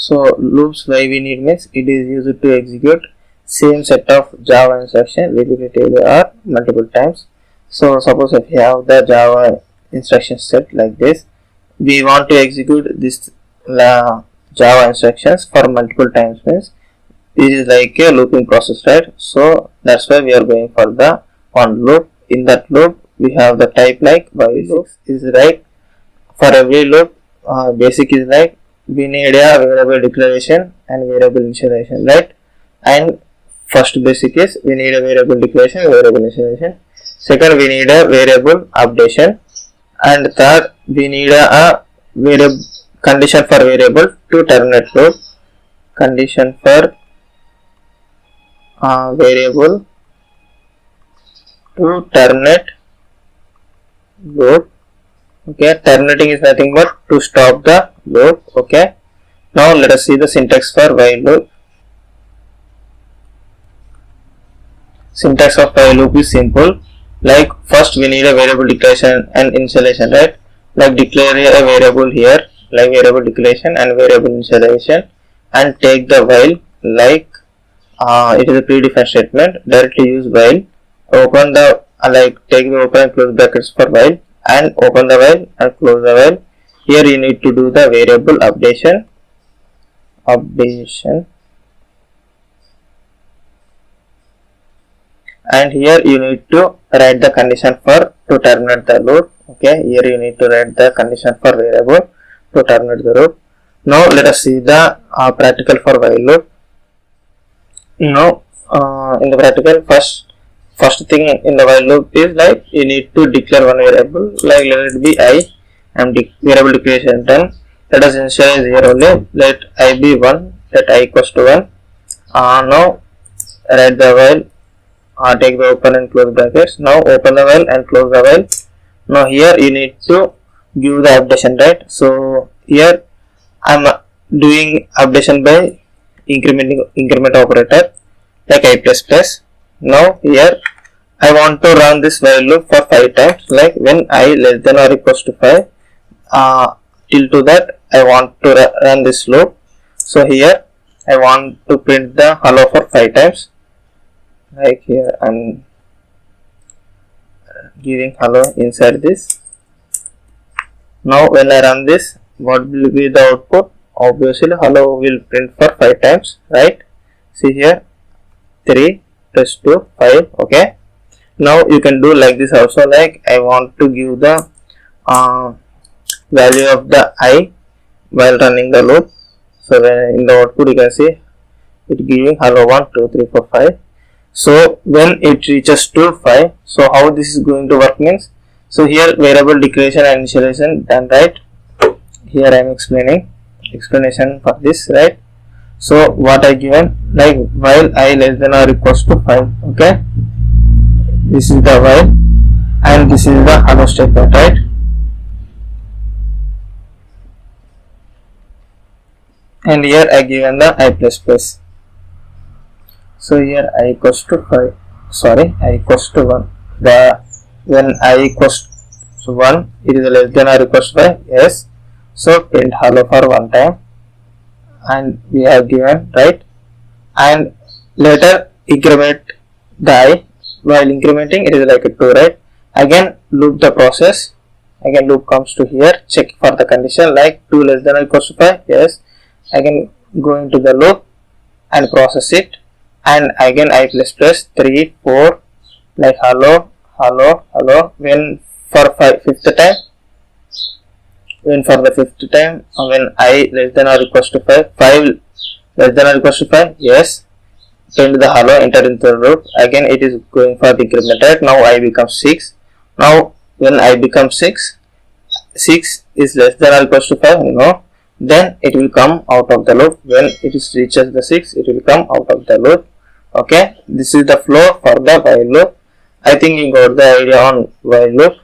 So loops why we need means it is used to execute same set of Java instruction repetitively or multiple times. So suppose if you have the Java instruction set like this, we want to execute this Java instructions for multiple times means this is like a looping process, right? So that's why we are going for the one loop. In that loop we have the type like while loop is right. For every loop basic is like we need a variable declaration and variable initialization, right? And first basic is we need a variable declaration, variable initialization. Second we need a variable updation, and third we need a variable condition for variable to terminate loop, condition for variable to terminate loop. Okay, terminating is nothing but to stop the loop. Okay, now let us see the syntax for while loop. Syntax of while loop is simple. Like first we need a variable declaration and initialization, right? Like declare a variable here, like variable declaration and variable initialization, and take the while like it is a predefined statement. Directly use while. Open the like take the open and close brackets for while, and open the while and close the while. Here you need to do the variable updation, and here you need to write the condition for to terminate the loop. Okay, here you need to write the condition for variable to terminate the loop. Now let us see the practical for while loop. Now in the practical, first thing in the while loop is like you need to declare one variable, like let it be I, and variable declaration done. Let us initialize here only, let I be 1, let I equals to 1. Now write the while, take the open and close brackets. Now open the while and close the while. Now here you need to give the updation, right? So here I am doing updation by increment operator like I plus plus. Now here I want to run this while loop for 5 times, like when I less than or equals to 5 till to that I want to run this loop. So here I want to print the hello for 5 times, like here I am giving hello inside this. Now when I run this, what will be the output? Obviously hello will print for 5 times, right? See here 3 plus 2 5. Okay, now you can do like this also, like I want to give the value of the I while running the loop. So when in the output you can see it giving hello 1 2 3 4 5. So when it reaches to 5, so how this is going to work means, so here variable declaration and initialization done, right? Here I am explanation for this, right? So what I given, like while I less than or equals to 5. Okay, this is the while and this is the hello statement, right? And here I given the I plus plus. So here I equals to 5, sorry I equals to 1. The when I equals to 1, it is less than or equals to 5. Yes, so print hello for 1 time, and we have given, right? And later increment the I. While incrementing it is like a 2, right? Again loop the process, again loop comes to here, check for the condition like 2 less than or equals to 5. Yes, again go into the loop and process it, and again I plus plus 3 4 like hello hello hello. When for 5th time, when for the 5th time, when I less than or equals to 5 less than or equals to 5. Yes, print the hello, enter into the loop. Again it is going for the increment, right? Now I becomes 6. Now when I become 6 is less than or equals to 5, no, then it will come out of the loop. When it is reaches the 6, it will come out of the loop. Okay, this is the flow for the while loop. I think you got the idea on while loop.